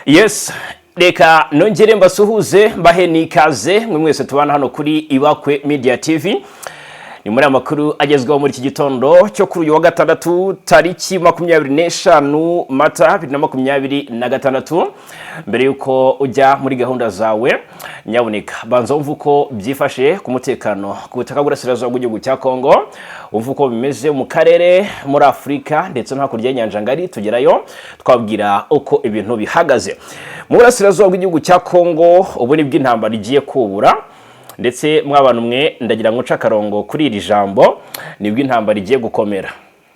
Yes, reka nongere mbasuhuze mbahe nikaze mwe mwese tubana hano kuri Ibakwe Media TV. Ni muri amakuru agezweho muri iki gitondo cyo kuri uyu wa gatandatu tariki 25 Mata 2026. Mbere yuko ujya muri gahunda zawe nyaboneka banza umva uko byifashe ku mutekano ku butaka bw'Urasirazuba bw'igihugu cya Kongo, umva uko bimeze mu karere muri Afrika ndetse no hakurya y'inyanja ngari, tugerayo twabwira uko ibintu bihagaze mu Burasirazuba bw'igihugu cya Kongo. Ubu ni bw'intambara igiye kubura ndetse mw'abantu mwe ndagira ngo nca kuri iri jambo, nibwo intambara igiye gukomera.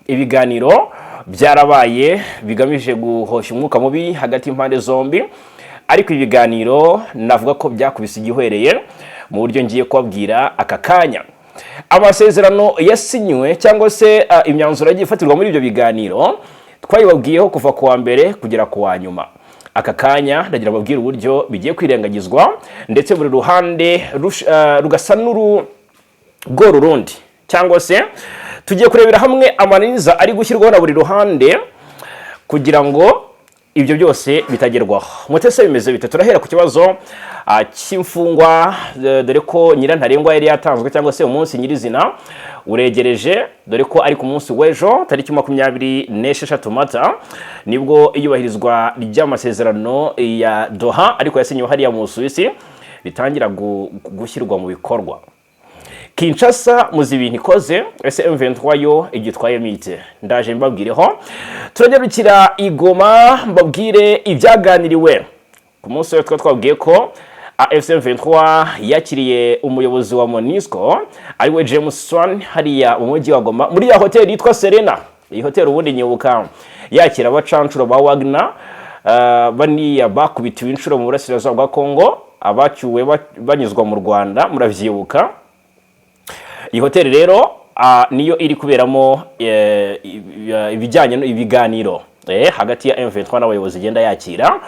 Ibiganiro byarabaye bigamije guhosha umwuka mubi hagati y'impande zombi, ariko ibiganiro navuga ko byakubise igihwereye mu buryo ngiye kubabwira aka kanya. Amasezerano yasinywe cyangwa se imyanzuro yagiye ifatirwa muri ibyo biganiro twayibabwiyeho kuva ku wa mbere kugera ku wa nyuma. Aka kanya ndagira babwira uburyo bigiye kwirengagizwa ndetse buri ruhande rugasa n'urundi, cyangwa se tugiye kurebera hamwe amananiza ari gushyirwaho na buri ruhande kugira ngo ibyo byose bitagerwaho. Mutese bimeze bite? Turahera ku kibazo cy'imfungwa, dore ko nyirantarengwa yari yatanzwe cyangwa se umunsi nyirizina uregereje, dore ko ari ku munsi w'ejo tariki 26 Mata nibwo iyubahirizwa ry'amasezerano ya Doha ariko yasinyiwe hariya mu Suisse bitangira gushyirwa mu bikorwa. Kinshasa muzi ibintu ikoze, ese M23 yo igitwaye mite? Ndaje mbabwireho. Turanyarukira i Goma mbabwire ibyaganiriwe ku munsi we twabwiye ko AFC M23 yakiriye umuyobozi wa MONUSCO ariwe James Swan hariya mu mujyi wa Goma muri ya hoteli yitwa Serena. Iyi hoteli ubundi nyibuka yakira abacancuro ba Wagner baniya bakubitiwe inshuro mu Burasirazuba bwa Kongo, abacyuwe banyuzwa mu Rwanda, muravyibuka. Iyi hoteli rero niyo iri kuberamo ibijyanye ibiganiro hagati ya M23 n'abayobozi igenda yakira.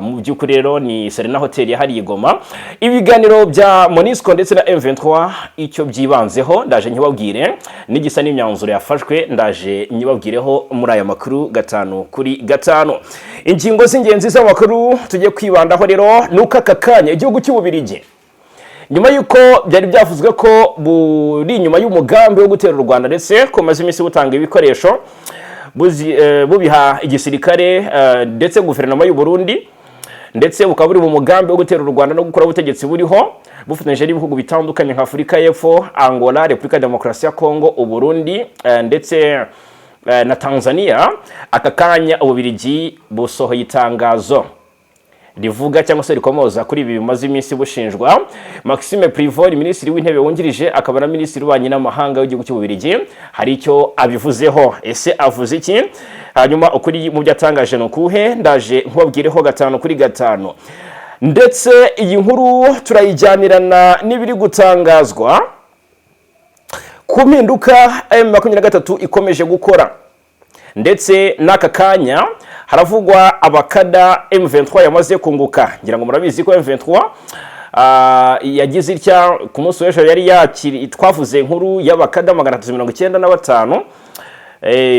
Mu by'ukuri rero ni Serena Hotel yahariye Goma. Ibiganiro bya MONUSCO ndetse na M23 icyo byibanzeho ndaje nyibabwire, n'igisa n'imyanzuro yafashwe ndaje nyibabwireho muri aya makuru 5 kuri 5. Ingingo z'ingenzi z'amakuru tugiye kwibandaho rero nuko aka kanya igihugu cy'Ububirigi, nyuma yuko byari byavuzwe ko buri nyuma y'umugambi wo gutera u Rwanda ndetse ko maze iminsi butanga ibikoresho bubiha igisirikare ndetse guverinoma y'u Burundi, ndetse bukaba buri mu mugambi wo gutera u Rwanda no gukora ubutegetsi buriho bufatanyije n'ibihugu bitandukanye nka Afurika y'Epfo, Angola, Repubulika Demokarasi ya Kongo, u Burundi ndetse na Tanzania. Aka kanya Ububirigi busohoye itangazo rivuga cyangwa se rikomoza kuri ibi bimaze iminsi bushinjwa. Maxime Prevot, minisitiri w'intebe wungirije akaba na minisitiri w'ububanyi n'amahanga w'igihugu cy'Ububirigi, hari icyo abivuzeho. Ese avuze iki? Hanyuma ukuri mu byatangaje no kuhe ndaje nkubabwireho 5 kuri 5. Ndetse iyi nkuru turayijyanirana n'ibiri gutangazwa ku mpinduka M23 ikomeje gukora, ndetse n'aka kanya haravugwa abakada M23 yamaze kunguka. Ngira ngo murabizi ko M23 yagize itya ku munsi w'ejo yari yakiri, twavuze inkuru y'abakada 395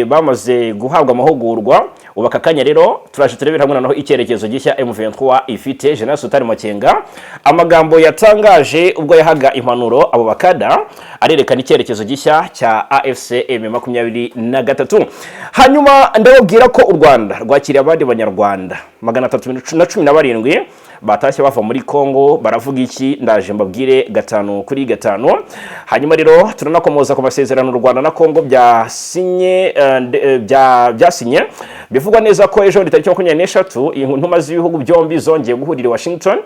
bamaze guhabwa amahugurwa. Ubu aka kanya rero turaje turebera hamwe naho icyerekezo gishya M23 ifite. General Sultan Makenga amagambo yatangaje ubwo yahaga impanuro abo bakada arerekana icyerekezo gishya cya AFC M23. Hanyuma ndababwira ko u Rwanda rwakiriye abandi banyarwanda 317 batashye bava muri Kongo. Baravuga iki? Ndaje mbabwire 5 kuri 5. Hanyuma rero turanakomoza ku masezerano u Rwanda na Kongo byasinye bivugwa neza ko ejo tariki 23 intuma z'ibihugu byombi zongeye guhurira Washington,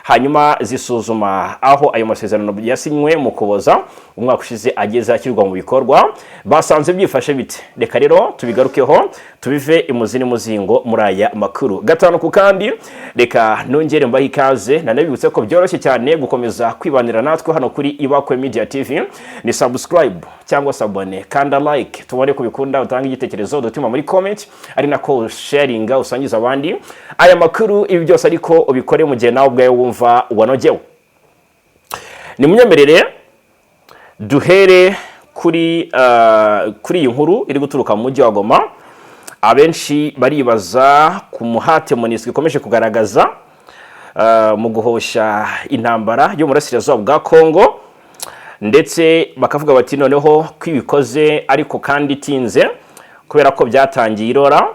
hanyuma zisuzuma aho ayo masezerano yasinywe mu Kuboza umwaka ushize ageze akirwa mu bikorwa. Basanze byifashe bite? Reka rero tubigarukeho tubive imuzini muzingo muri aya makuru 5 ku kandi. Reka nongere mbahe ikaze, nanabibutse ko byoroshye cyane gukomeza kwibanira natwe hano kuri Ibakwe Media TV. Ni subscribe cyangwa sabone, kanda like tubone kubikunda, utanga igitekerezo dutuma muri comment, ari nako sharing usangiza abandi aya makuru. Ibi byose ariko ubikore mu gihe nawe ubwawe wumva wanogewe. Ni munyemerere duhere kuri iyi nkuru iri guturuka mu mujyi wa Goma, abenshi baribaza ku muhate MONUSCO ikomeje kugaragaza mu guhosha intambara yo mu burasirazuba bwa Kongo, ndetse bakavuga bati noneho kwibikoze ariko kandi itinze, kubera ko byatangiye irora,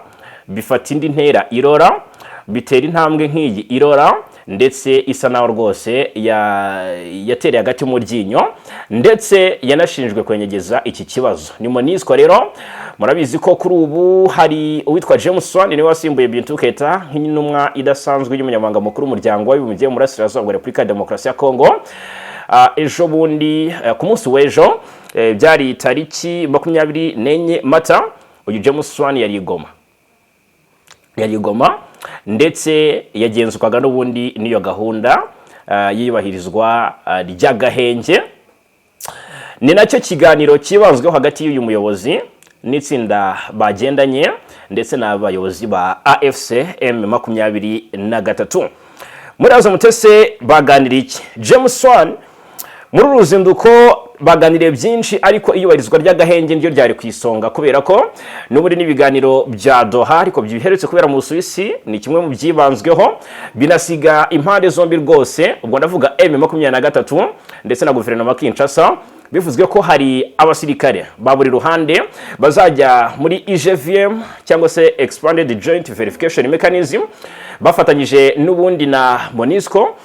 bifata indi ntera irora, bitera intambwe nk'iyi irora, ndetse isa naho rwose yatereye hagati mu ryinyo, ndetse yanashinjwe kwenyegeza iki kibazo. Ni MONUSCO rero, murabizi ko kuri ubu hari uwitwa James Swan niwe wasimbuye Bintou Keita nk'intumwa idasanzwe y'umunyamabanga mukuru w'umuryango w'abibumbye mu burasirazuba bwa Repubulika ya Demokarasi ya Kongo. Ejo bundi ku munsi w'ejo byari tariki 24 Mata, uyu James Swan yari Goma, ndetse yagenzurwaga n'ubundi n'iyo gahunda y'iyubahirizwa ry'agahenge. Ni nacyo kiganiro kibanzweho hagati y'uyu muyobozi n'itsinda bagendanye, ndetse n'abayobozi ba AFC M23. Muri azo mutese baganira iki? James Swan muri uruzinduko baganiriye byinshi, ariko iyubahirizwa ry'agahenge niryo ryari ku isonga, kubera ko n'ubundi n'ibiganiro bya Doha ariko biherutse kubera mu Busuwisi ni kimwe mu byibanzweho, binasiga impande zombi rwose, ubwo ndavuga M23 ndetse na guverinoma Kinshasa, bivuzwe ko hari abasirikare ba buri ruhande bazajya muri IGVM cyangwa se Expanded Joint Verification Mechanism, bafatanyije n'ubundi na MONUSCO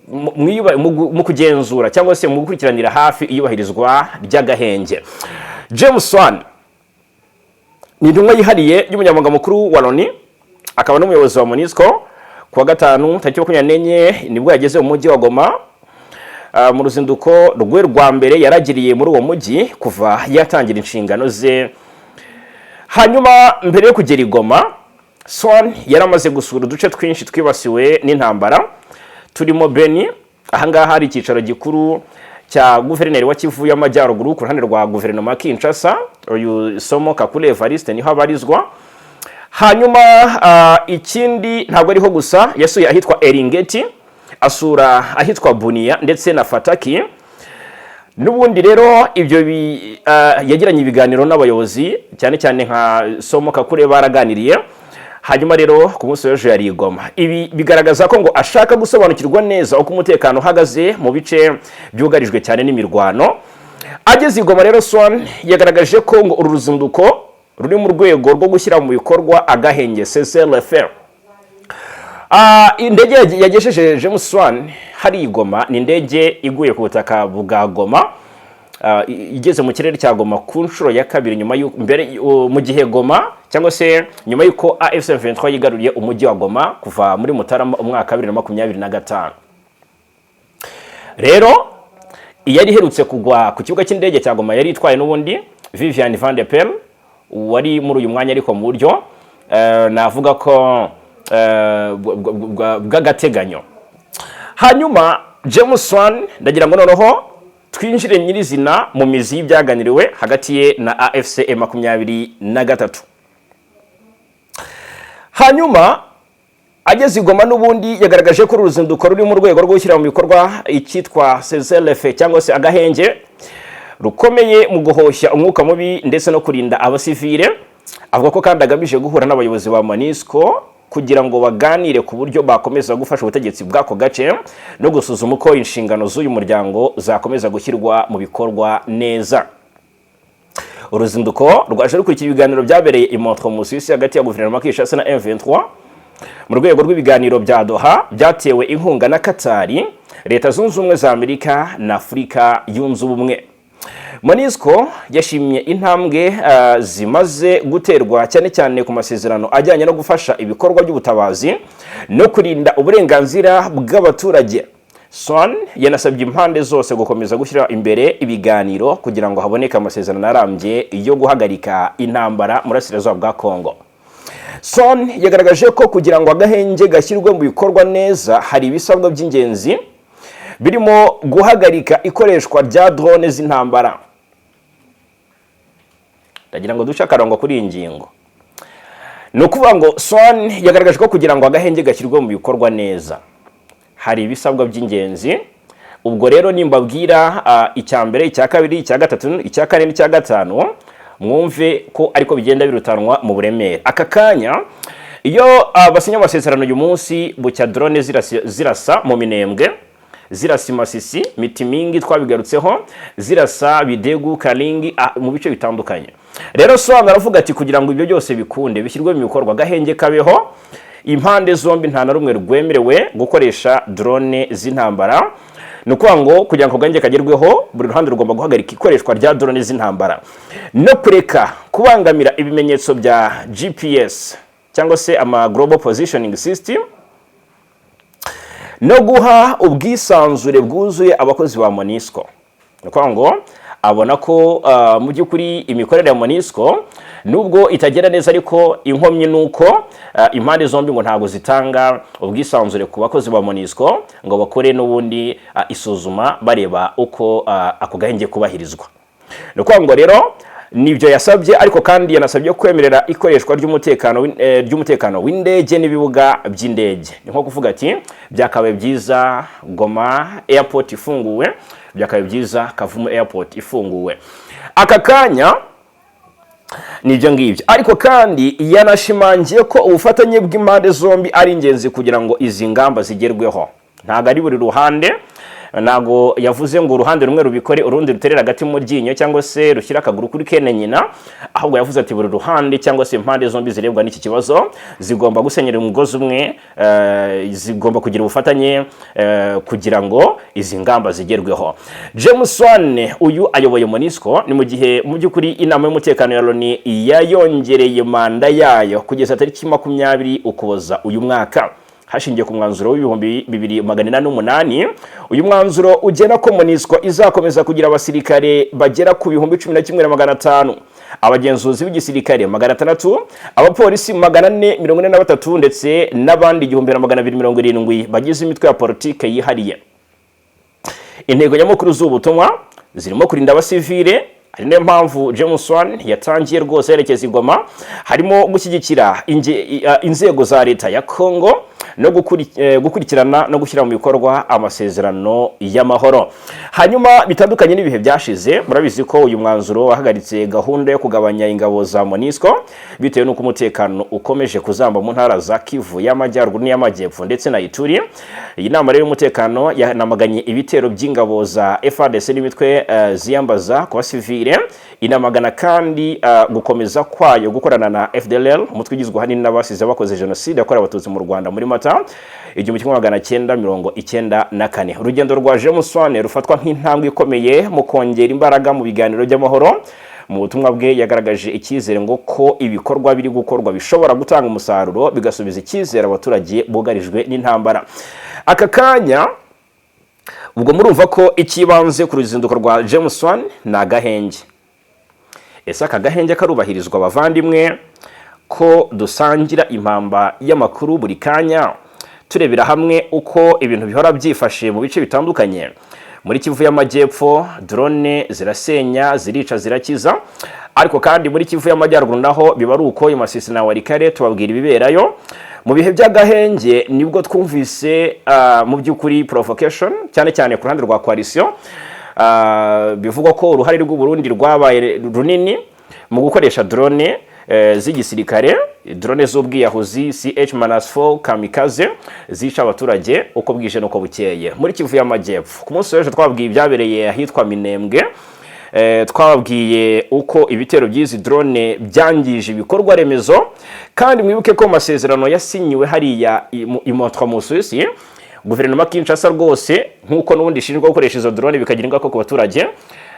mu kugenzura cyangwa se mu gukurikiranira hafi iyubahirizwa ry'agahenge. James Swan ni intumwa yihariye y'umunyamabanga mukuru wa Loni, akaba n'umuyobozi wa MONUSCO. Kuwa gatanu tariki 24 nibwo yageze mu mujyi wa Goma, mu ruzinduko rwe rwa mbere yaragiriye muri uwo mujyi kuva yatangira inshingano ze. Hanyuma mbere yo kugera i Goma, Swan yaramaze gusura uduce twinshi twibasiwe n'intambara, turimo Beni, ahangaha hari icyicaro gikuru cya guverineri wa Kivu y'Amajyaruguru ku ruhande rwa guverinoma Kinshasa, uyu Somo Kakule Evariste niho abarizwa. Hanyuma ikindi ntabwo ariho gusa, yasuye ahitwa Eringeti, asura ahitwa Bunia ndetse na Fataki. N'ubundi rero ibyo yagiranye ibiganiro n'abayobozi, cyane cyane nka Somo Kakule baraganiriye. Hanyuma rero ku munsi w'ejo yari i Goma. Ibi bigaragaza ko ngo ashaka gusobanukirwa neza uko umutekano uhagaze mu bice byugarijwe cyane n'imirwano. Ageze i Goma rero, Swan yagaragaje ko ngo uru ruzinduko ruri mu rwego rwo gushyira mu bikorwa agahenge CCLFR. Indege yagesheje James Swan hari i Goma ni indege iguye ku butaka bwa Goma, igeze mu kirere cya Goma ku nshuro ya kabiri nyuma mu gihe Goma cyangwa se nyuma yuko AFC M23 yigaruriye umujyi wa Goma kuva muri Mutarama umwaka 2025. Rero yari iherutse kugwa ku kibuga cy'indege cya Goma, yari itwaye n'ubundi Vivian Van de Pel, wari muri uyu mwanya ariko mu buryo navuga ko bw'agateganyo. Hanyuma James Swan ndagira ngo noneho twinjire nyirizina mu mizi y'ibyaganiriwe hagati ye na AFC M23. Hanyuma ageze i Goma n'ubundi yagaragaje ko uruzinduko ruri mu rwego rwo gushyira mu bikorwa icyitwa CCLF cyangwa se agahenge, rukomeye mu guhoshya umwuka mubi ndetse no kurinda abasivile. Avuga ko kandi agamije guhura n'abayobozi ba MONUSCO kugira ngo baganire ku buryo bakomeza gufasha ubutegetsi bw'ako gace no gusuzuma uko inshingano z'uyu muryango zakomeza gushyirwa mu bikorwa neza. Uruzinduko rwaje rukurikira ibiganiro byabereye i Montreux mu Busuwisi hagati ya guverinoma Kinshasa na M23 mu rwego rw'ibiganiro bya Doha, byatewe inkunga na Katari, Leta Zunze Ubumwe za Amerika na Afurika Yunze Ubumwe. MONUSCO yashimye intambwe zimaze guterwa cyane cyane ku masezerano ajyanye no gufasha ibikorwa by'ubutabazi no kurinda uburenganzira bw'abaturage. Swan yanasabye impande zose gukomeza gushyira imbere ibiganiro kugira ngo haboneke amasezerano arambye yo guhagarika intambara mu burasirazuba bwa Kongo. Swan yagaragaje ko kugira ngo agahenge gashyirwe mu bikorwa neza hari ibisabwa by'ingenzi birimo guhagarika ikoreshwa rya drone z'intambara. Ndagira ngo duce akarongo kuri iyi ngingo. Ni ukuvuga ngo Swan yagaragaje ko kugira ngo agahenge gashyirwe mu bikorwa neza hari ibisabwa by'ingenzi. Ubwo rero nimbabwira icya mbere, icya kabiri, icya gatatu, icya kane n'icya gatanu, mwumve ko ariko bigenda birutanwa mu buremere. Aka kanya iyo basinya amasezerano uyu munsi bucya drone zirasa mu Minembwe, zirasa Masisi, Mitimingi twabigarutseho, zirasa Bidegu, Kalingi mu bice bitandukanye. Rero Sohanga aravuga ati kugira ngo ibyo byose bikunde bishyirwe mu bikorwa gahenge kabeho, impande zombi nta na rumwe rwemerewe gukoresha drone z'intambara. Nukuvuga ngo kugira ngo gahenge kagerweho buri ruhande rugomba guhagarika ikoreshwa rya drone z'intambara no kureka kubangamira ibimenyetso bya GPS cyangwa se ama global positioning system, no guha ubwisanzure bwuzuye abakozi ba MONUSCO. Nukuvuga ngo abona ko mu by'ukuri imikorere ya MONUSCO nubwo itagera neza ariko inkomyi nuko impande zombi ngo ntago zitanga ubwisanzure ku bakozi ba MONUSCO ngo bakore n'ubundi isuzuma bareba uko ako gahenge kubahirizwa. Nukuvuga ngo rero nibyo yasabye, ariko kandi yanasabye kwemerera ikoreshwa ry'umutekano w'indege n'ibibuga by'indege. Ni nko kuvuga ati byakabaye byiza Goma airport ifunguwe, byakabaye byiza Kavumu airport ifunguwe. Aka kanya nibyo ngibyo, ariko kandi yanashimangiye ko ubufatanye bw'impande zombi ari ingenzi kugira ngo izi ngamba zigerweho. Ntago ari buri ruhande, ntago yavuze ngo uruhande rumwe rubikore urundi ruterera hagati mu ryinyo cyangwa se rushyira akaguru kuri kene nyina, ahubwo yavuze ati buri ruhande cyangwa se impande zombi zirebwa n'iki kibazo zigomba gusenyera umugozi umwe, zigomba kugira ubufatanye kugira ngo izi ngamba zigerweho. James Wane uyu ayoboye MONUSCO ni mu gihe mu by'ukuri inama y'umutekano ya Loni yayongereye manda yayo kugeza tariki 20 Ukuboza uyu mwaka hashingiye ku mwanzuro w'ibihumbi 2008. Uyu mwanzuro ugena ko MONUSCO izakomeza kugira abasirikare bagera ku 11,500, abagenzuzi b'igisirikare 600, abapolisi 443 ndetse n'abandi 1270 bagize imitwe ya politike yihariye. Intego nyamukuru z'ubutumwa zirimo kurinda abasivile, ari niyo mpamvu James Wane yatangiye rwose yerekeza i Goma, harimo gushyigikira inzego za leta ya Kongo no gukurikirana no gushyira mu bikorwa amasezerano y'amahoro. Hanyuma bitandukanye n'ibihe byashize, murabizi ko uyu mwanzuro wahagaritse gahunda yo kugabanya ingabo za MONUSCO bitewe n'uko umutekano ukomeje kuzamba mu ntara za Kivu y'Amajyaruguru n'iy'Amajyepfo ndetse na Ituri. Iyi nama rero y'umutekano yanamaganye ibitero by'ingabo za FARDC n'imitwe ziyambaza ku basivile, inamagana kandi gukomeza kwayo gukorana na FDLR, umutwe ugizwe hanini n'abasize bakoze jenoside yakorewe abatutsi mu Rwanda muri Mata 1994. Urugendo rwa James Wane rufatwa nk'intambwe ikomeye mu kongera imbaraga mu biganiro by'amahoro. Mu butumwa bwe yagaragaje icyizere ngo ko ibikorwa biri gukorwa bishobora gutanga umusaruro bigasubiza icyizere abaturage bugarijwe n'intambara. Aka kanya ubwo murumva ko ikibanze ku ruzinduko rwa James Wane ni agahenge. Ese aka gahenge karubahirizwa abavandimwe ko dusangira impamba y'amakuru buri kanya turebera hamwe uko ibintu bihora byifashe mu bice bitandukanye? Muri Kivu y'Amajyepfo drone zirasenya, zirica, zirakiza, ariko kandi muri Kivu y'Amajyaruguru naho biba ari uko Masisi na Walikale tubabwira ibiberayo. Mu bihe by'agahenge nibwo twumvise mu by'ukuri provocation cyane cyane ku ruhande rwa coalition, bivugwa ko uruhare rw'u Burundi rwabaye runini mu gukoresha drone z'igisirikare, drone z'ubwiyahuzi CH-4 kamikaze zica abaturage uko bwije nuko bukeye. Muri Kivu y'Amajyepfo ku munsi w'ejo twabwiye ibyabereye ahitwa Minembwe, twabwiye uko ibitero by'izi drone byangije ibikorwa remezo, kandi mwibuke ko amasezerano yasinyiwe hariya imotwa mu Suisse. Guverinoma Kinshasa rwose nkuko n'ubundi ishinzwe gukoresha izo drone bikagira ingaruka ku baturage,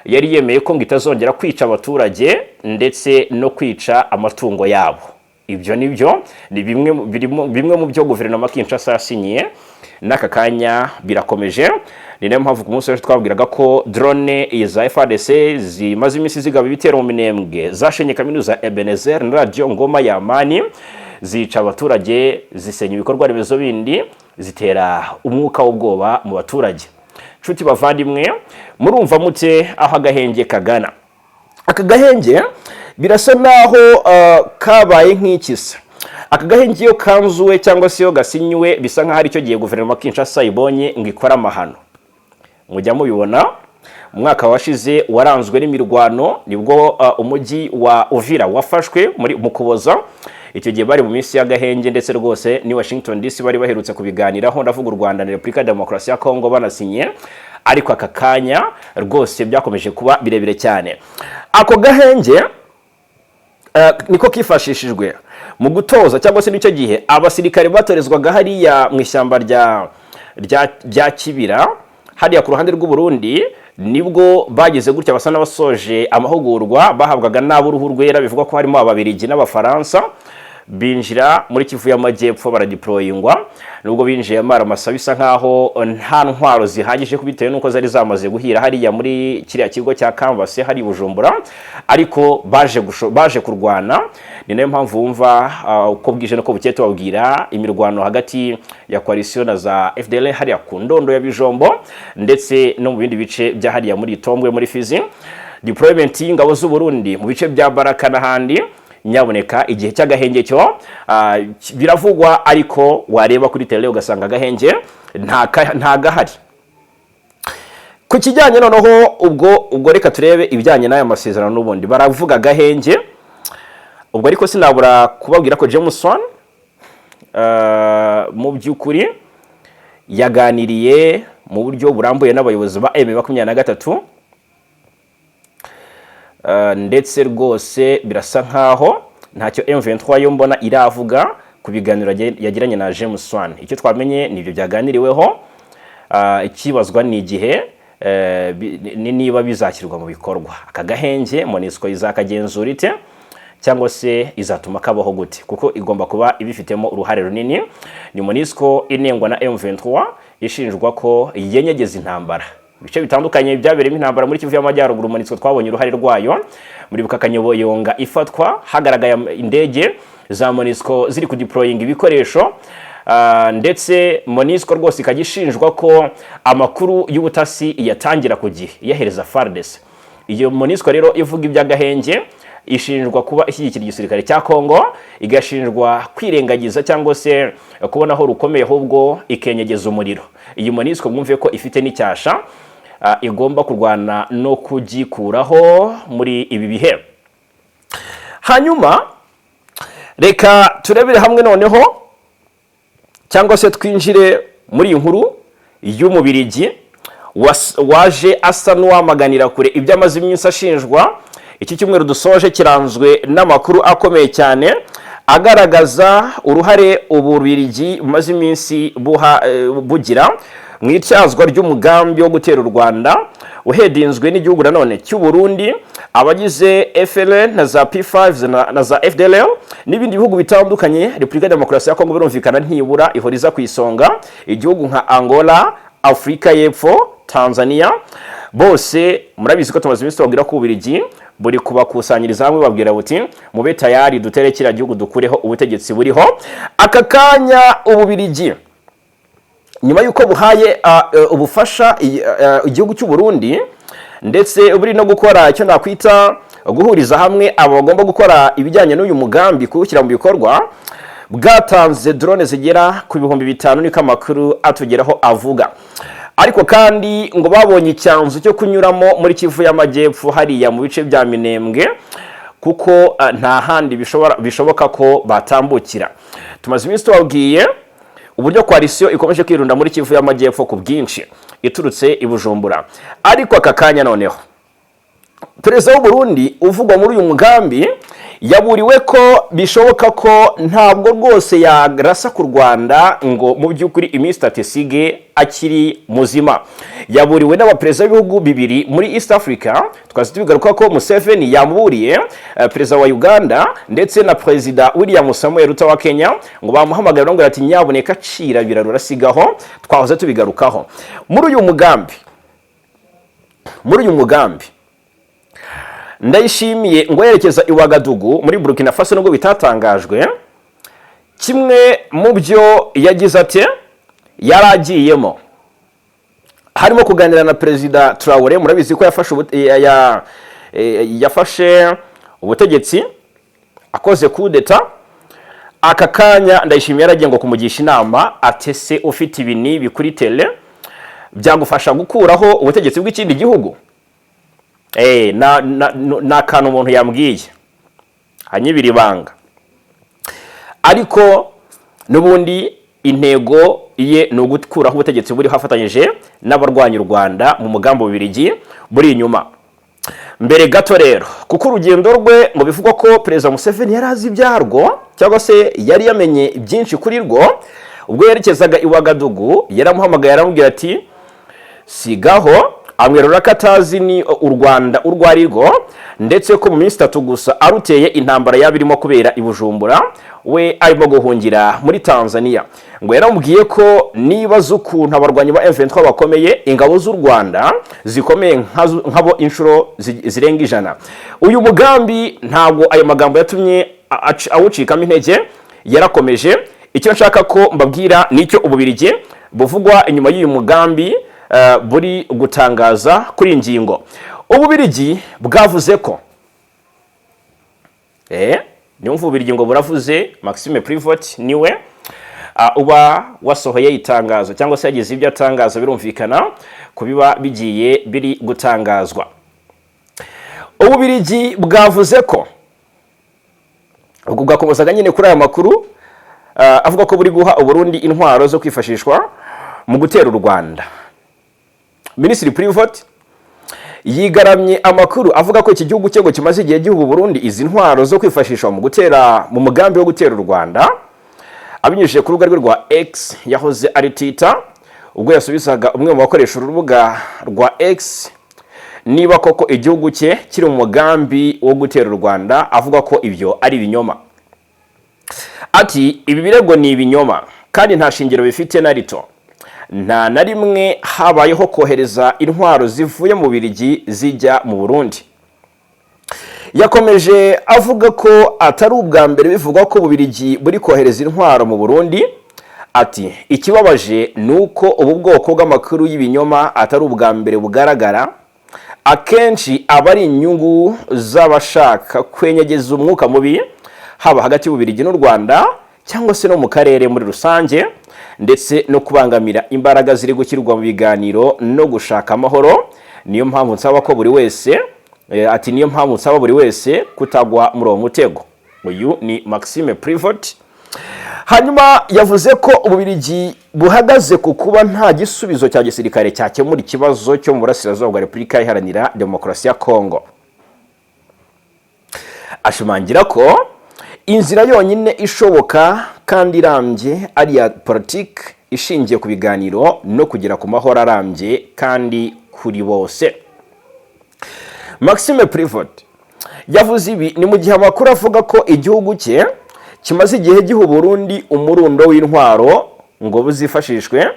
yari yemeye ko ngitazongera kwica abaturage ndetse no kwica amatungo yabo. Ibyo nibyo ni bimwe mu byo guverinoma Kinshasa yasinyiye, n'aka kanya birakomeje. Ni nayo mpamvu ku munsi w'ejo twabwiraga ko drone za FARDC zimaze iminsi zigaba ibitero mu Minembwe, zashenye kaminuza Ebenezer na Radio Ngoma ya Amani, zica abaturage, zisenya ibikorwa remezo bindi, zitera umwuka w'ubwoba mu baturage. Nshuti bavandimwe, murumva mute aho agahenge kagana? Aka gahenge birasa naho kabaye nk'ikisa. Aka gahenge iyo kanzuwe cyangwa se iyo gasinywe bisa nkaho ari cyo gihe guverinoma Kinshasa ibonye ngo ikora amahano. Mujya mubibona umwaka washize waranzwe n'imirwano, nibwo umujyi wa Uvira wafashwe mu Kuboza. Icyo gihe bari mu minsi y'agahenge, ndetse rwose ni Washington DC bari baherutse kubiganiraho, ndavuga u Rwanda na Repubulika ya Demokarasi ya Kongo banasinye. Ariko aka kanya rwose byakomeje kuba birebire cyane. Ako gahenge niko kifashishijwe mu gutoza, cyangwa se n'icyo gihe abasirikare batorezwaga hariya mu ishyamba rya Kibira hariya ku ruhande rw'u Burundi, nibwo bageze gutya basa n'abasoje amahugurwa bahabwaga n'ab'uruhu rwera, bivugwa ko harimo Ababiligi n'Abafaransa. Binjira muri Kivu y'Amajyepfo baradeployingwa, nubwo binjiye amaramasa bisa nkaho nta ntwaro zihagije kubitewe nuko zari zamaze guhira hariya muri kiriya kigo cya Canvas hari Bujumbura, ariko baje kurwana. Ni nayo mpamvu wumva uko bwije no ko bukeye tubabwira imirwano hagati ya coalition na za FDL hariya ku Ndondo ya Bijombo, ndetse no mu bindi bice bya hariya muri Tombwe muri Fizi. Deployment y'ingabo z'u Burundi mu bice bya Baraka n'ahandi, nyaboneka igihe cy'agahenge cyo biravugwa, ariko wareba kuri tele ugasanga agahenge nta gahari. Ku kijyanye noneho ubwo reka turebe ibijyanye n'aya masezerano n'ubundi baravuga agahenge. Ubwo ariko sinabura kubabwira ko Jameson mu by'ukuri yaganiriye mu buryo burambuye n'abayobozi ba M23, ndetse rwose birasa nkaho ntacyo M23 yo mbona iravuga ku biganiro yagiranye na Jameson. Icyo twamenye nibyo byaganiriweho, ikibazwa ni igihe niba bizakirwa mu bikorwa. Aka gahenge MONUSCO izakagenzura ite, cyangwa se izatuma kabaho gute, kuko igomba kuba ibifitemo uruhare runini. Ni MONUSCO inengwa na M23 ishinjwa ko yenyegeza intambara. Bice bitandukanye byaberemo intambara muri Kivu y'Amajyaruguru, MONUSCO twabonye uruhare rwayo. Muri Bukakanyoboyonga ifatwa hagaragaye indege za MONUSCO ziri kudeployinga ibikoresho, ndetse MONUSCO rwose ikagishinjwa ko amakuru y'ubutasi yatangira ku gihe yahereza FARDC. Iyo MONUSCO rero ivuga iby'agahenge ishinjwa kuba ishyigikira igisirikare cya Kongo, igashinjwa kwirengagiza cyangwa se kubonaho rukomeye, ahubwo ikenyegeza umuriro. Iyi MONUSCO mwumve ko ifite n'icyasha, igomba kurwana no kugikuraho muri ibi bihe. Hanyuma reka turebere hamwe noneho, cyangwa se twinjire muri iyi nkuru y'Umubirigi waje asa n'uwamaganira kure ibyo amaze iminsi ashinjwa. Iki cyumweru dusoje kiranzwe n'amakuru akomeye cyane agaragaza uruhare Ububirigi bumaze iminsi bugira mu ityazwa ry'umugambi wo gutera u Rwanda uhedinzwe n'igihugu nanone cy'u Burundi, abagize FLN na za P5 na za FDLR n'ibindi bihugu bitandukanye. Repubulika ya Demokarasi ya Kongo birumvikana ntibura ihoriza ku isonga, igihugu nka Angola, Afrika y'Epfo, Tanzania, bose murabizi ko tumaze iminsi tubabwira ko Ububirigi buri kubakusanyiriza hamwe babwira buti mube tayari dutere kiriya gihugu dukureho ubutegetsi buriho. Aka kanya Ububirigi nyuma yuko buhaye ubufasha igihugu cy'u Burundi, ndetse buri no gukora icyo nakwita guhuriza hamwe abo bagomba gukora ibijyanye n'uyu mugambi kuwushyira mu bikorwa, bwatanze drone zigera ku 5,000 niko amakuru atugeraho avuga. Ariko kandi ngo babonye icyanzu cyo kunyuramo muri Kivu y'Amajyepfo hariya mu bice bya Minembwe, kuko nta handi bishoboka ko batambukira. Tumaze iminsi tubabwiye uburyo coalition ikomeje kwirunda muri Kivu y'Amajyepfo ku bwinshi iturutse i Bujumbura. Ariko aka kanya noneho Perezida w'u Burundi uvugwa muri uyu mugambi yaburiwe ko bishoboka ko ntabwo rwose yarasa ku Rwanda ngo mu by'ukuri iminsi tatesige akiri muzima. Yaburiwe n'abaperezida b'ibihugu bibiri muri East Africa, twazi tubigaruka ko Museveni yamuburiye, perezida wa Uganda ndetse na perezida William Samuel Ruto wa Kenya, ngo bamuhamagara ngo ati nyaboneka cira birarura sigaho. Twahoze tubigarukaho muri uyu mugambi Ndayishimiye ngo yerekeza i Wagadugu muri Burkina Faso, nubwo bitatangajwe. Kimwe mu byo yagize ati yaragiyemo harimo kuganira na Perezida Traoré. Murabizi ko yafashe ubutegetsi akoze coup d'etat. Aka kanya Ndayishimiye yaragiye ngo kumugisha inama, atese ufite ibini bikuri tele byagufasha gukuraho ubutegetsi bw'ikindi gihugu. na kantu umuntu yambwiye hanyibira ibanga, ariko n'ubundi intego ye ni ugukuraho ubutegetsi buri hafatanyije n'abarwanya u Rwanda mu mugambi w'Ububiligi buri inyuma. Mbere gato rero, kuko urugendo rwe mu bivugwa ko Perezida Museveni yari azi ibyarwo cyangwa se yari yamenye byinshi kuri rwo, ubwo yerekezaga i Wagadugu yaramuhamagaye aramubwira ati sigaho, amwerura ko atazi ni u Rwanda urwo ari rwo, ndetse ko mu minsi 3 gusa aruteye intambara yabirimo kubera i Bujumbura, we arimo guhungira muri Tanzania. Ngo yaramubwiye ko niba z'ukuntu abarwanyi ba M23 bakomeye, ingabo z'u Rwanda zikomeye nkabo inshuro zirenga 100. Uyu mugambi ntabwo ayo magambo yatumye awucikamo intege, yarakomeje. Icyo nshaka ko mbabwira nicyo Ububiligi buvugwa inyuma y'uyu mugambi buri gutangaza kuri ingingo. Ububiligi bwavuze ko niyo mvubu Ububiligi ngo buravuze, Maxime Prevot niwe uba wasohoye itangazo cyangwa se yagize ibyo atangaza, birumvikana kubiba bigiye biri gutangazwa. Ububiligi bwavuze ko ubwo bwakomozaga nyine kuri aya makuru avuga ko buri guha Uburundi intwaro zo kwifashishwa mu gutera u Rwanda. Minisitiri Prevot yigaramye amakuru avuga ko iki gihugu cyo kimaze igihe gihugu Burundi izi ntwaro zo kwifashishwa mu gutera mu mugambi wo gutera u Rwanda, abinyujije ku rubuga rwe rwa X yahoze ari Twitter, ubwo yasubizaga umwe mu bakoresha urubuga rwa X niba koko igihugu cye kiri mu mugambi wo gutera u Rwanda, avuga ko ibyo ari ibinyoma. Ati ibi birego ni ibinyoma kandi nta shingiro bifite na rito. Nta na rimwe habayeho kohereza intwaro zivuye mu Bubiligi zijya mu Burundi. Yakomeje avuga ko atari ubwa mbere bivugwa ko Ububiligi buri kohereza intwaro mu Burundi. Ati ikibabaje nuko ubu bwoko bw'amakuru y'ibinyoma atari ubwa mbere bugaragara, akenshi abari inyungu z'abashaka kwenyegeza umwuka mubi haba hagati y'Ububiligi n'u Rwanda cyangwa se no mu karere muri rusange, ndetse no kubangamira imbaraga ziri gukirwa mu biganiro no gushaka amahoro. Niyo mpamvu nsaba ko buri wese niyo mpamvu nsaba buri wese kutagwa muri uwo mutego. Uyu ni Maxime Prevot. Hanyuma yavuze ko Ububiligi buhagaze ku kuba nta gisubizo cya gisirikare cyakemura ikibazo cyo mu burasirazuba bwa Repubulika Iharanira Demokarasi ya Kongo. Ashimangira ko inzira yonyine ishoboka kandi irambye ari ya politiki ishingiye ku biganiro no kugera ku mahoro arambye kandi kuri bose. Maxime Prevot yavuze ibi ni mu gihe amakuru avuga ko igihugu cye kimaze igihe giha Burundi umurundo w'intwaro ngo buzifashishwe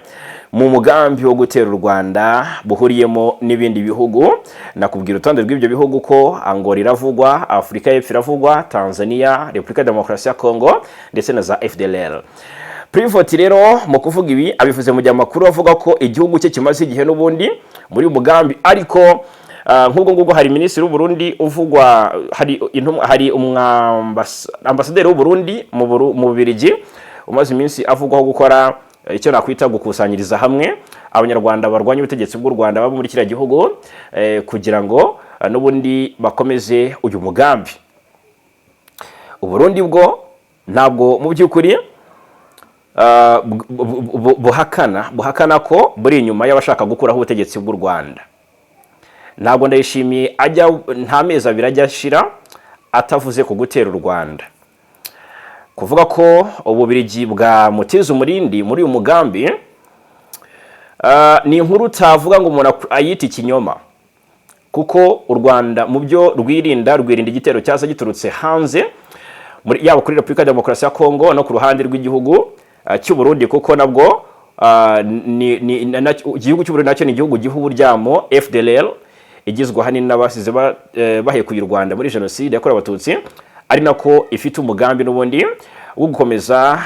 mu mugambi wo gutera u Rwanda buhuriyemo n'ibindi bihugu. Nakubwira urutonde rw'ibyo bihugu ko Angola iravugwa, Afrika y'Epfo iravugwa, Tanzania, Repubulika Demokarasi ya Kongo ndetse na za FDLR. Prevot rero mu kuvuga ibi abivuze mu gihe amakuru avuga ko igihugu cye kimaze igihe n'ubundi muri umugambi, ariko nk'ubwo ngubwo hari minisitiri w'u Burundi uvugwa, hari ambasaderi w'u Burundi mu Bubiligi umaze iminsi avugwaho gukora icyo nakwita gukusanyiriza hamwe abanyarwanda barwanya ubutegetsi bw'u Rwanda baba muri kiriya gihugu kugira ngo n'ubundi bakomeze uyu mugambi. U Burundi bwo ntabwo mu by'ukuri buhakana ko buri inyuma y'abashaka gukuraho ubutegetsi bw'u Rwanda. Ntabwo ndayishimiye nta mezi abiri ajya ashira atavuze ku gutera u Rwanda. Kuvuga ko Ububiligi bwamuteza umurindi muri uyu mugambi ni inkuru utavuga ngo umuntu ayita ikinyoma, kuko u Rwanda mu byo rwirinda igitero cyaza giturutse hanze, yaba kuri Repubulika Demokarasi ya Kongo no ku ruhande rw'igihugu cy'u Burundi, kuko nabwo igihugu cy'u Burundi nacyo ni igihugu giha uburyamo FDLR igizwe ahanini n'abasize bahekuye u Rwanda muri jenoside yakorewe Abatutsi, ari nako ifite umugambi n'ubundi wo gukomeza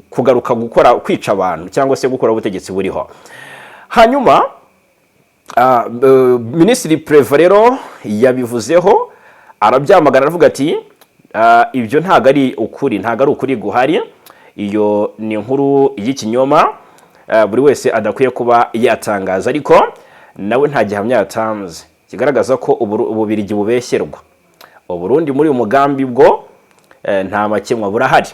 kugaruka kwica abantu cyangwa se gukora ubutegetsi buriho. Hanyuma Minisitiri Prevot rero yabivuzeho, arabyamagana aravuga ati ibyo ntago ari ukuri guhari, iyo ni inkuru y'ikinyoma buri wese adakwiye kuba yatangaza, ariko nawe nta gihamya yatanze. kigaragaza ko Ububirigi bubeshyerwa. Uburundi muri uyu mugambi bwo nta makemwa burahari.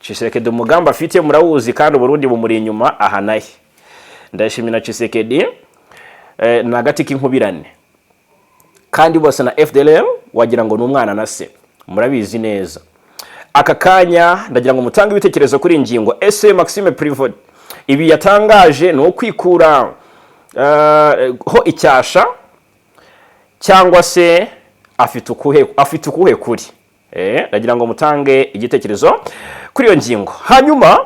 Tshisekedi umugambi afite murawuzi kandi Uburundi bumuri inyuma aha nahe. Ndashimira Tshisekedi na gati k'inkubirane. Kandi bose na FDLR wagira ngo n'umwana na se. Murabizi neza. Aka kanya ndagira ngo mutange ibitekerezo kuri ingingo. Ese Maxime Prevot ibi yatangaje no kwikura ho icyasha cyangwa se afite ukuhe kuri? Ndagira ngo mutange igitekerezo kuri iyo ngingo. Hanyuma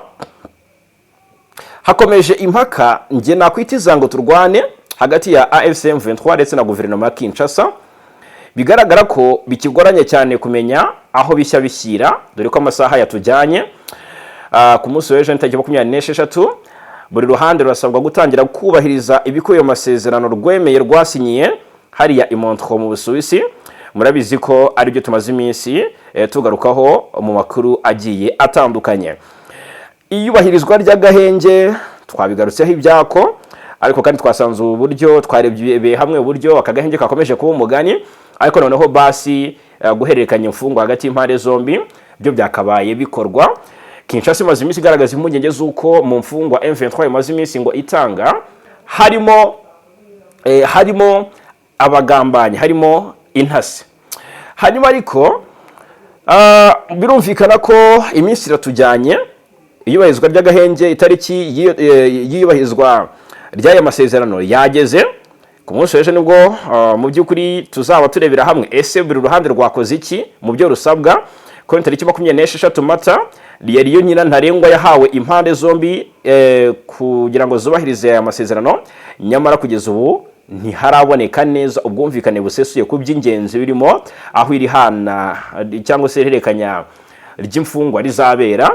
hakomeje impaka nge nakwitiza ngo turwane hagati ya AFC M23 ndetse na guverinoma ya Kinshasa. Bigaragara ko bikigoranye cyane kumenya aho bishya bishyira, dore ko amasaha yatujyanye. Ku munsi w'ejo n'itariki 26 buri ruhande rurasabwa gutangira kubahiriza ibikubiye mu masezerano rwemeye rwasinyiye hariya i Montreux mu Busuwisi. Murabizi ko ari byo tumaze iminsi tugarukaho mu makuru agiye atandukanye. Iyubahirizwa ry'agahenge twabigarutseho ibyako, ariko kandi twasanze uburyo twarebye hamwe uburyo akagahenge kakomeje kuba umugani, ariko noneho basi guhererekanya imfungwa hagati y'impande zombi byo byakabaye bikorwa. Kinshasa imaze iminsi igaragaza impungenge z'uko mu mfungwa M23 imaze iminsi ngo itanga harimo abagambanyi, harimo intasi. Hanyuma ariko birumvikana ko iminsi iratujyanye. Iyubahirizwa ry'agahenge itariki y'iyubahirizwa ry'aya masezerano yageze. Ku munsi w'ejo nibwo mu by'ukuri tuzaba turebera hamwe ese buri ruhande rwakoze iki mu byo rusabwa. Ko itariki 26 Mata yari yo nyina ntarengwa yahawe impande zombi kugira ngo zubahirize aya masezerano, nyamara kugeza ubu ntiharaboneka neza ubwumvikane busesuye ku by'ingenzi birimo aho iri hana cyangwa se ihererekanya ry'imfungwa rizabera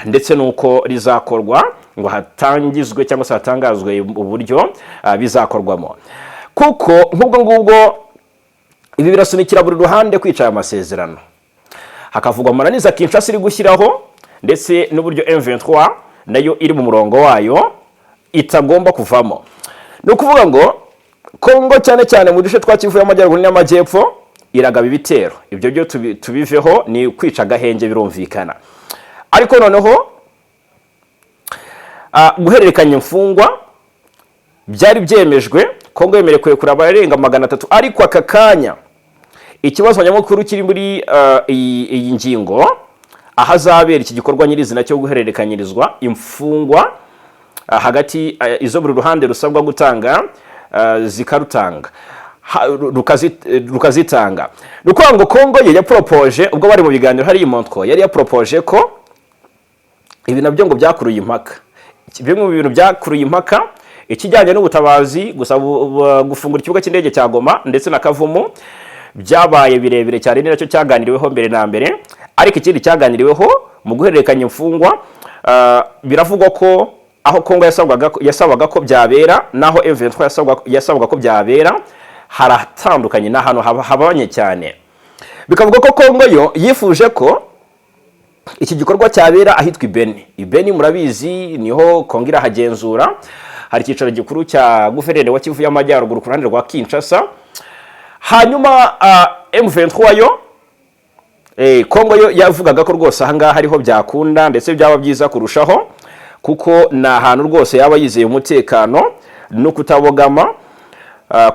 ndetse nuko rizakorwa ngo hatangizwe cyangwa se hatangazwe uburyo bizakorwamo. Kuko nk'ubwo ngubwo ibi birasunikira buri ruhande kwica aya masezerano, hakavugwa amananiza Kinshasa iri gushyiraho ndetse n'uburyo M23 nayo iri mu murongo wayo itagomba kuvamo. No kuvuga ngo Kongo cyane cyane mu duce twa Kivu y'Amajyaruguru n'Amajyepfo iragaba ibitero. Ibyo byo tubiveho ni kwica agahenge birumvikana. Ariko noneho guhererekanya imfungwa byari byemejwe, Kongo yemereye kurekura abarenga 300, ariko aka kanya ikibazo nyamukuru kiri muri iyi ngingo ahazabera iki gikorwa nyirizina cyo guhererekanyirizwa imfungwa hagati izo buri ruhande rusabwa gutanga zikarutanga rukazitanga. Nuko ngo Kongo yari yapropoje ubwo bari mu biganiro hari Montreux, yari yapropoje ko ibi nabyo ngo byakuruye impaka. Bimwe mu bintu byakuruye impaka ikijyanye n'ubutabazi gufungura ikibuga cy'indege cya Goma ndetse na Kavumu byabaye birebire cyane, ni nacyo cyaganiriweho mbere na mbere. Ariko ikindi cyaganiriweho mu guhererekanya imfungwa biravugwa ko aho Kongo yasabaga ko byabera naho M23 yasabaga ko byabera haratandukanye n'ahantu habanye cyane. Bikavuga ko Kongo yo yifuje ko iki gikorwa cyabera ahitwa Ibeni. Murabizi niho Kongo irahagenzura, hari icyicaro gikuru cya guverineri wa Kivu y'Amajyaruguru ku ruhande rwa Kinshasa. Hanyuma M23 yo Kongo yo yavugaga ko rwose ahangaha hariho byakunda ndetse byaba byiza kurushaho, kuko na ahantu rwose yaba yizeye umutekano no kutabogama,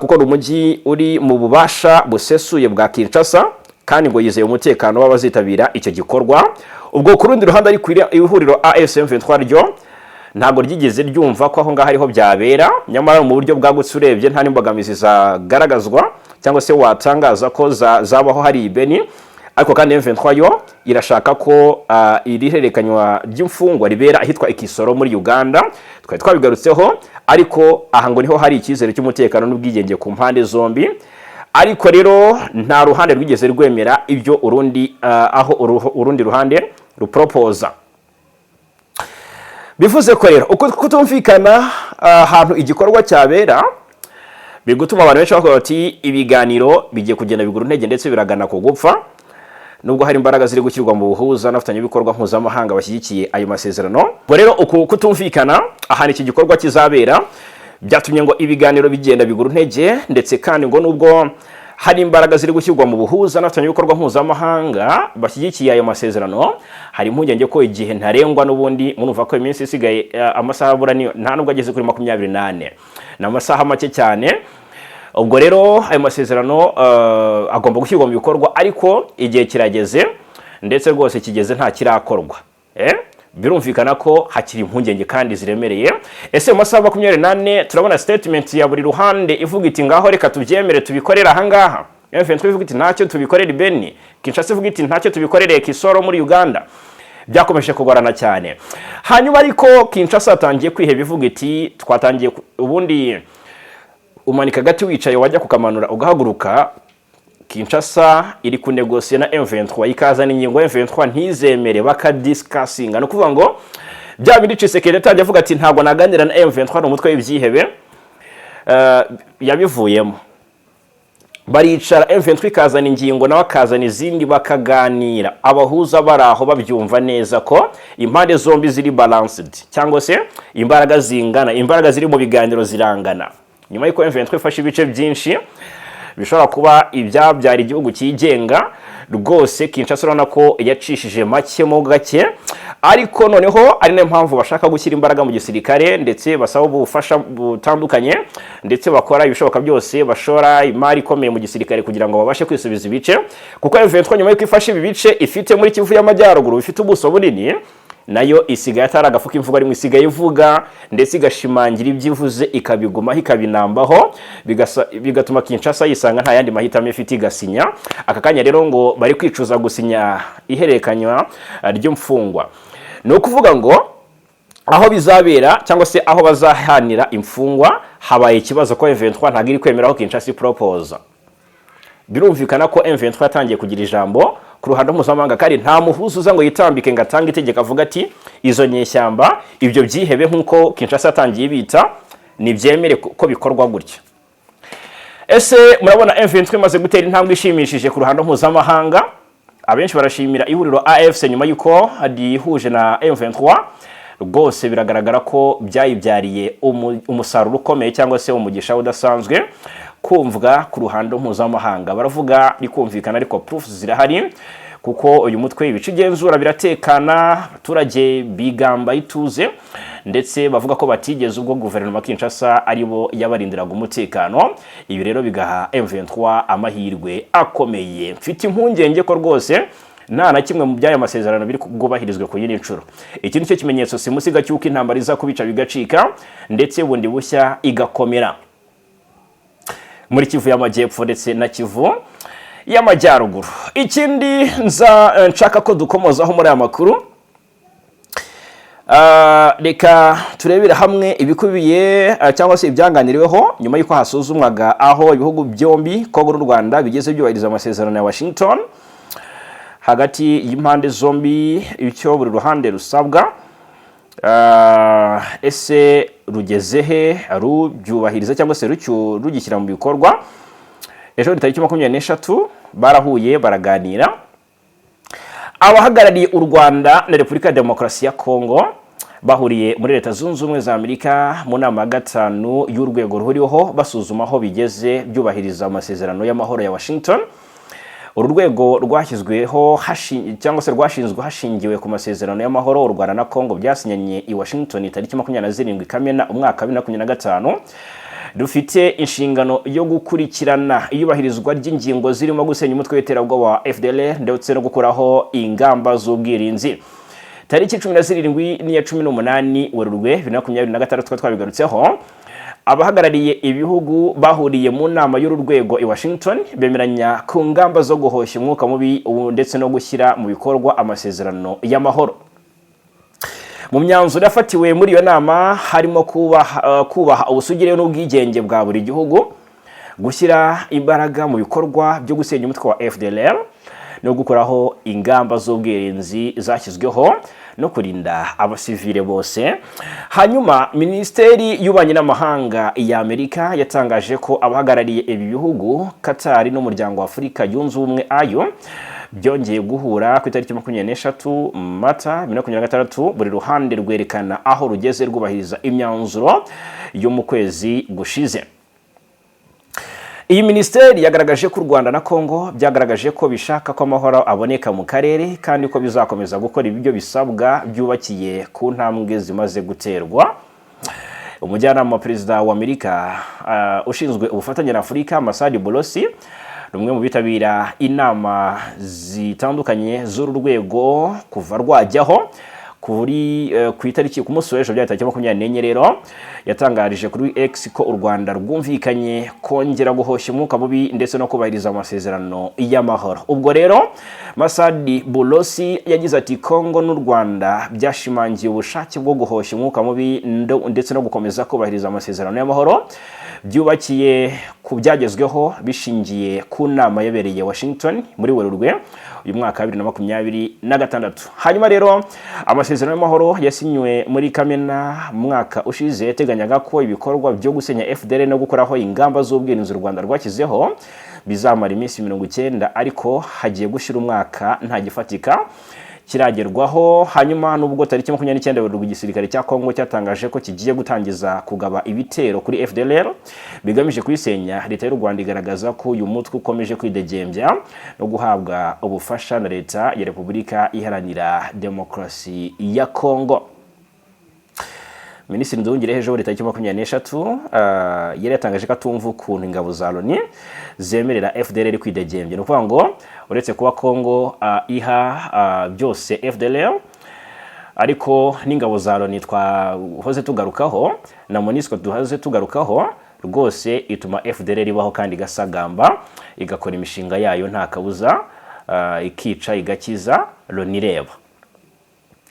kuko n'umujyi uri mu bubasha busesuye bwa Kinshasa kandi ngo yizeye umutekano w'abazitabira icyo gikorwa. Ubwo ku rundi ruhande ari ihuriro AFC M23 ryo ntago ryigeze ryumva ko aho ngaho hariho byabera, nyamara mu buryo bwagutse urebye nta n'imbogamizi zagaragazwa cyangwa se watangaza ko zabaho hari Ibeni. Ariko kandi M23 yo irashaka ko iriherekanywa ry'imfungwa ribera ahitwa Ikisoro muri Uganda. Twabigarutseho, ariko aha ngo niho hari icyizere cy'umutekano n'ubwigenge ku mpande zombi. Ariko rero nta ruhande rwigeze rwemera ibyo aho urundi ruhande rupropoza. Bivuze ko rero uko kutumvikana ahantu igikorwa cyabera bigutuma abantu benshi bavuga bati ibiganiro bigiye kugenda bigura intege ndetse biragana ku gupfa, nubwo hari imbaraga ziri gushyirwa mu buhuza n'afatanya ibikorwa mpuzamahanga bashyigikiye ayo masezerano. Ngo rero uko kutumvikana ahantu iki gikorwa kizabera byatumye ngo ibiganiro bigenda bigura intege, ndetse kandi ngo nubwo hari imbaraga ziri gushyirwa mu buhuza n'abafatanyabikorwa mpuzamahanga bashyigikiye ayo masezerano, hari impungenge ko igihe ntarengwa n'ubundi murumva ko iminsi isigaye amasaha abura nta nubwo ageze kuri 24, ni amasaha make cyane. Ubwo rero ayo masezerano agomba gushyirwa mu bikorwa, ariko igihe kirageze ndetse rwose kigeze nta kirakorwa. Birumvikana ko hakiri impungenge kandi ziremereye. Ese mu masaha 24 turabona statement ya buri ruhande ivuga iti ngaho reka tubyemere tubikorera ahangaha. M23 ivuga iti ntacyo tubikorera Beni, Kinshasa ivuga iti ntacyo tubikorere Kisoro muri Uganda. Byakomeje kugorana cyane. Hanyuma ariko Kinshasa atangiye kwiheba ivuga iti twatangiye ubundi umanika gati wicaye wajya kukamanura ugahaguruka. Kinshasa iri kunegosiye na M23 ikazana ingingo M23 ntizemere bakadiscussinga, no kuvuga ngo bya bindi Tshisekedi atangiye avuga ati ntabwo naganira na M23 n'umutwe w'ibyihebe, yabivuyemo. Baricara M23 ikazana ingingo nawe akazana izindi bakaganira, abahuza baraho babyumva neza ko impande zombi ziri balanced, cyangwa se imbaraga zingana, imbaraga ziri mu biganiro zirangana. Nyuma y'uko M23 ifashe ibice byinshi bishobora kuba ibyabyara igihugu cyigenga, rwose Kinshasa urabona ko yacishije make mu gake, ariko noneho ari nayo mpamvu bashaka gushyira imbaraga mu gisirikare, ndetse basaba ubufasha butandukanye, ndetse bakora ibishoboka byose, bashora imari ikomeye mu gisirikare kugira ngo babashe kwisubiza ibice, kuko M23 nyuma y'uko ifashe ibi bice ifite muri Kivu y'Amajyaruguru bifite ubuso bunini, nayo isigaye atari agafuka imvugo ari mu isigaye ivuga, ndetse igashimangira ibyivuze ikabigumaho ikabinambaho, bigatuma Kinshasa yisanga nta yandi mahitamo ifite igasinya. Aka kanya rero ngo bari kwicuza gusinya ihererekanywa ry'imfungwa. Ni ukuvuga ngo aho bizabera cyangwa se aho bazahanira imfungwa habaye ikibazo ko M23 ntabwo iri kwemeraho Kinshasa propose. Birumvikana ko M23 yatangiye kugira ijambo ku ruhando mpuzamahanga, kandi nta muhuzuza ngo yitambike ngo atange itegeko avuga ati izo nyeshyamba ibyo byihebe nk'uko Kinshasa yatangiye bita nibyemere ko bikorwa gutya. Ese murabona M23 imaze gutera intambwe ishimishije ku ruhando mpuzamahanga. Abenshi barashimira ihuriro AFC nyuma y'uko hadihuje na M23, rwose biragaragara ko byayibyariye umusaruro ukomeye cyangwa se umugisha udasanzwe kumvwa ku ruhando mpuzamahanga. Baravuga bikumvikana, ariko proof zirahari, kuko uyu mutwe ibice igenzura biratekana, abaturage bigamba ituze, ndetse bavuga ko batigeze ubwo guverinoma Kinshasa aribo yabarindiraga umutekano. Ibi rero bigaha M23 amahirwe akomeye. Mfite impungenge ko rwose nta na kimwe mu by'aya masezerano biri kubahirizwe ku yindi nshuro. Iki nicyo kimenyetso simusiga cy'uko intambara iza kubica bigacika, ndetse bundi bushya igakomera muri Kivu y'Amajyepfo ndetse na Kivu y'Amajyaruguru. Ikindi nshaka ko dukomozaho muri aya makuru, reka turebera hamwe ibikubiye cyangwa se ibyanganiriweho nyuma y'uko hasuzumwaga aho ibihugu byombi Kongo n'u Rwanda bigeze byubahiriza amasezerano ya Washington, hagati y'impande zombi icyo buri ruhande rusabwa. Ese rugeze he rubyubahiriza cyangwa se rugishyira mu bikorwa? Ejo tariki 23 barahuye baraganira, abahagarariye u Rwanda na Repubulika ya Demokarasi ya Kongo bahuriye muri Leta Zunze Ubumwe za Amerika mu nama ya 5 y'urwego ruhuriweho basuzuma aho bigeze byubahiriza amasezerano y'amahoro ya Washington. Uru rwego rwashyizweho cyangwa se rwashinzwe hashingiwe ku masezerano y'amahoro u Rwanda na Kongo byasinyanye i Washington tariki 27 Kamena umwaka 2025. Dufite inshingano yo gukurikirana iyubahirizwa ry'ingingo zirimo gusenya umutwe w'iterabwoba wa FDLR ndetse no gukuraho ingamba z'ubwirinzi. Tariki 17 n'iya 18 Werurwe 2026 twabigarutseho. Abahagarariye ibihugu bahuriye mu nama y'uru rwego i Washington bemeranya ku ngamba zo guhosha umwuka mubi ndetse no gushyira mu bikorwa amasezerano y'amahoro. Mu myanzuro yafatiwe muri iyo nama harimo kubaha ubusugire n'ubwigenge bwa buri gihugu, gushyira imbaraga mu bikorwa byo gusenya umutwe wa FDLR no gukuraho ingamba z'ubwirinzi zashyizweho no kurinda abasivile bose. Hanyuma Minisiteri y'Ububanyi n'Amahanga ya Amerika yatangaje ko abahagarariye ibi bihugu Qatar n'umuryango wa Afurika yunze ubumwe ayo byongeye guhura ku itariki 23 Mata 2026. Buri ruhande rwerekana aho rugeze rwubahiriza imyanzuro yo mu kwezi gushize. Iyi minisiteri yagaragaje ko u Rwanda na Kongo byagaragaje ko bishaka ko amahoro aboneka mu karere kandi ko bizakomeza gukora ibyo bisabwa byubakiye ku ntambwe zimaze guterwa. Umujyanama wa Perezida wa Amerika ushinzwe ubufatanye na Afurika, Masadi Bolosi, rumwe mu bitabira inama zitandukanye z'uru rwego kuva rwajyaho ku itariki ku munsi w'ejo byari 24 rero yatangarije kuri X ko u Rwanda rwumvikanye kongera guhoshya umwuka mubi ndetse no kubahiriza amasezerano y'amahoro. Ubwo rero Masadi Bolosi yagize ati Kongo n'u Rwanda byashimangiye ubushake bwo guhoshya umwuka mubi ndetse no gukomeza kubahiriza amasezerano y'amahoro byubakiye ku byagezweho bishingiye ku nama yabereye Washington muri Werurwe uyu mwaka 2026. Hanyuma rero amasezerano y'amahoro yasinywe muri Kamena mwaka ushize yateganyaga ko ibikorwa byo gusenya FDL no gukoraho ingamba z'ubwirinzi u Rwanda rwakizeho bizamara iminsi 90, ariko hagiye gushira umwaka nta gifatika kiragerwaho. Hanyuma nubwo tariki 29 Werurwe igisirikare cya Kongo cyatangaje ko kigiye gutangiza kugaba ibitero kuri FDLR bigamije kuyisenya, leta y'u Rwanda igaragaza ko uyu mutwe ukomeje kwidegembya no guhabwa ubufasha na leta ya Repubulika Iharanira Demokarasi ya Kongo. Minisitiri Nduhungirehe ejo tariki 23 yari yatangaje ko atumva ukuntu ingabo za Loni zemerera FDLR kwidegembya. No kuvuga ngo uretse kuba Kongo iha byose FDLR, ariko n'ingabo za Loni twahoze tugarukaho na MONUSCO duhaze tugarukaho rwose ituma FDLR ibaho kandi gasagamba igakora imishinga yayo nta kabuza, ikica igakiza Loni reba.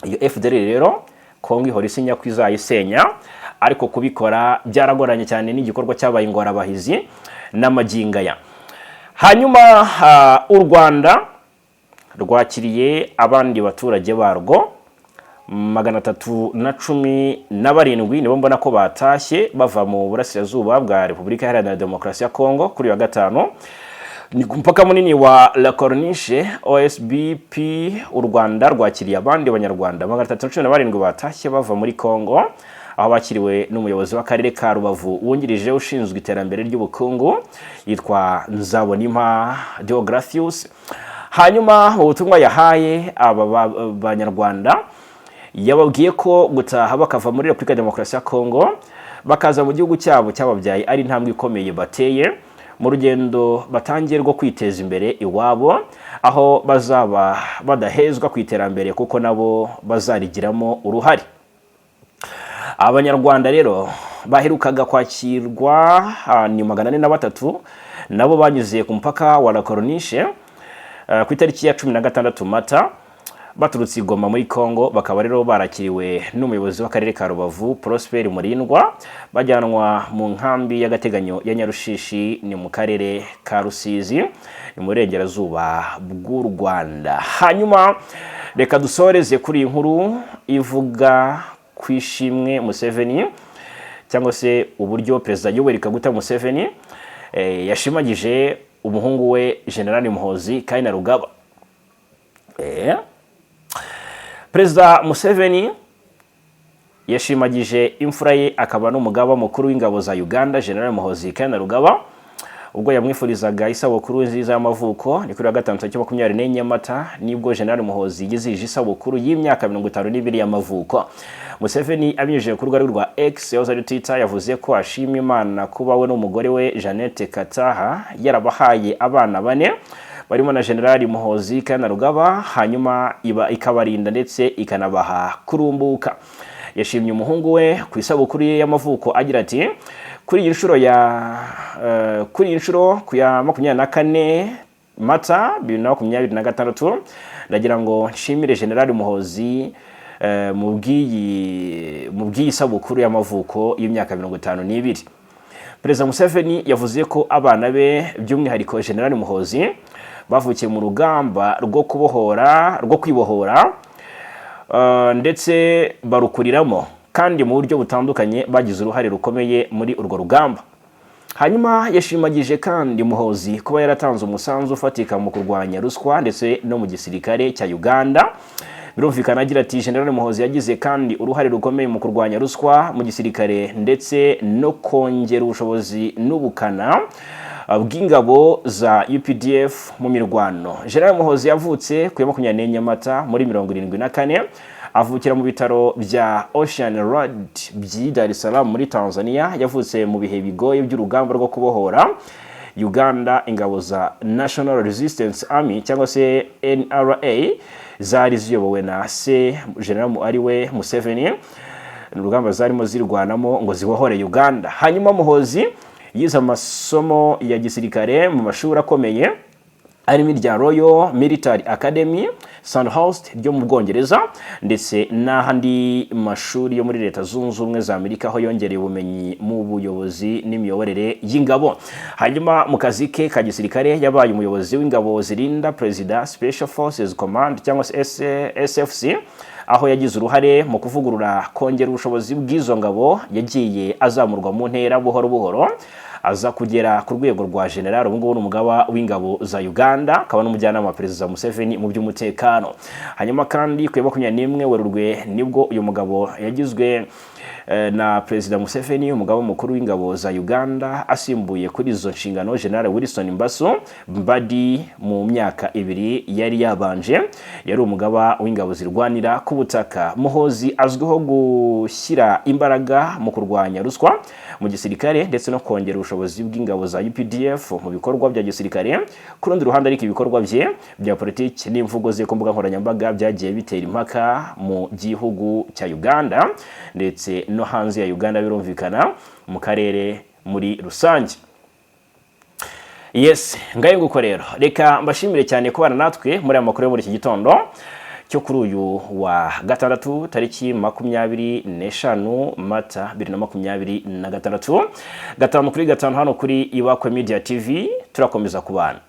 Iyo FDLR rero Kongo ihora isinya ko izayisenya, ariko kubikora byaragoranye cyane n'igikorwa cyabaye ingorabahizi n'amagingaya. Hanyuma u Rwanda rwakiriye abandi baturage barwo 317 nibo mbona ko batashye bava mu burasirazuba bwa Repubulika Iharanira Demokarasi ya Kongo kuri wa gatanu. Ni kumpaka munini wa La Corniche OSBP. U Rwanda rwakiriye abandi banyarwanda 317 batashye bava muri Kongo, aho bakiriwe n'umuyobozi w'akarere ka Rubavu wungirije ushinzwe iterambere ry'ubukungu yitwa Nzabonimpa Deogratius. Hanyuma ubutumwa yahaye aba banyarwanda yababwiye ko gutaha bakava muri Repubulika Demokarasi ya Kongo bakaza mu gihugu cyabo cyababyaye ari intambwe ikomeye bateye mu rugendo batangiye rwo kwiteza imbere iwabo, aho bazaba badahezwa ku iterambere kuko nabo bazarigiramo uruhare. Abanyarwanda rero baherukaga kwakirwa ni 403 nabo banyuze ku mpaka wa La Corniche ku itariki ya 16 Mata baturutse i Goma muri Kongo. Bakaba rero barakiriwe n'umuyobozi w'akarere ka Rubavu Prosper Murindwa bajyanwa mu nkambi y'agateganyo ya Nyarushishi ni mu karere ka Rusizi ni mu Burengerazuba bw'u Rwanda. Hanyuma reka dusoreze kuri inkuru ivuga kwishimwe Museveni cyangwa se uburyo Perezida Yoweri Kaguta Museveni yashimagije umuhungu we General Muhoozi Kainerugaba. Perezida Museveni yashimagije imfura ye akaba n'umugaba mukuru w'ingabo za Uganda General Muhoozi Kainerugaba ubwo yamwifurizaga isabukuru nziza y'amavuko. Ni kuri wa gatanu 24 Mata nibwo General Muhoozi yizihije isabukuru y'imyaka 52 y'amavuko. Museveni abinyujije ku rubuga rwa X yahoze Twitter yavuze ko ashimye Imana kuba we n'umugore we Jeannette Kataha yarabahaye abana 4 barimo na General Muhoozi Kainerugaba, hanyuma ikabarinda ndetse ikanabaha kurumbuka. Yashimye umuhungu we ku isabukuru ye y'amavuko agira ati kuri iyi nshuro ku ya 24 Mata 2026 ndagira ngo nshimire General Muhoozi mu bw'iyi sabukuru y'amavuko y'imyaka 52. Perezida Museveni yavuze ko abana be by'umwihariko General Muhoozi bavukiye mu rugamba rwo kwibohora ndetse barukuriramo kandi mu buryo butandukanye bagize uruhare rukomeye muri urwo rugamba. hanyuma yashimagije kandi Muhoozi kuba yaratanze umusanzu ufatika mu kurwanya ruswa ndetse no mu gisirikare cya Uganda. Birumvikana agira ati General Muhoozi yagize kandi uruhare rukomeye mu kurwanya ruswa mu gisirikare ndetse no kongera ubushobozi n'ubukana bw'ingabo za UPDF mu mirwano. General Muhoozi yavutse ku 24 Nyamata muri 74, avukira mu bitaro bya Ocean Road by'i Dar es Salaam muri Tanzania. Yavutse mu bihe bigoye by'urugamba rwo kubohora Uganda, ingabo za National Resistance Army cyangwa se NRA zari ziyobowe na se General ariwe Museveni. Urugamba zarimo zirwanamo ngo zibohore Uganda. Hanyuma Muhoozi yize amasomo ya gisirikare mu mashuri akomeye arimo irya Royal Military Academy Sandhurst ryo mu Bwongereza ndetse n'ahandi mashuri yo muri Leta Zunze Ubumwe za Amerika, aho yongereye ubumenyi mu buyobozi n'imiyoborere y'ingabo. Hanyuma mu kazi ke ka gisirikare yabaye umuyobozi w'ingabo zirinda President Special Forces Command cyangwa SFC, aho yagize uruhare mu kuvugurura kongera ubushobozi bw'izo ngabo. Yagiye azamurwa mu ntera buhoro buhoro aza kugera ku rwego rwa general. Ubu ngubu n'umugaba w'ingabo za Uganda, akaba n'umujyanama wa Perezida Museveni mu by'umutekano. Hanyuma kandi ku 21 Werurwe nibwo uyu mugabo yagizwe na Perezida Museveni umugaba mukuru w'ingabo za Uganda, asimbuye kuri izo nshingano General Wilson Mbadi mu myaka 2 yari yabanje. Yari umugaba w'ingabo zirwanira ku butaka. Muhoozi azwiho gushyira imbaraga mu kurwanya ruswa mu gisirikare ndetse no kongera ubushobozi bw'ingabo za UPDF mu bikorwa bya gisirikare. Ku rundi ruhande ariko ibikorwa bye bya politiki n'imvugo ze ku mbuga nkoranyambaga byagiye bitera impaka mu gihugu cya Uganda ndetse no hanze ya Uganda, birumvikana mu karere muri rusange. Yes, ngaye nguko rero reka mbashimire cyane kubana natwe muri amakuru yo muri iki gitondo cyo kuri uyu wa gatandatu tariki 25 Mata 2026, 5 kuri 5 hano kuri Ibakwe Media TV. Turakomeza kubana.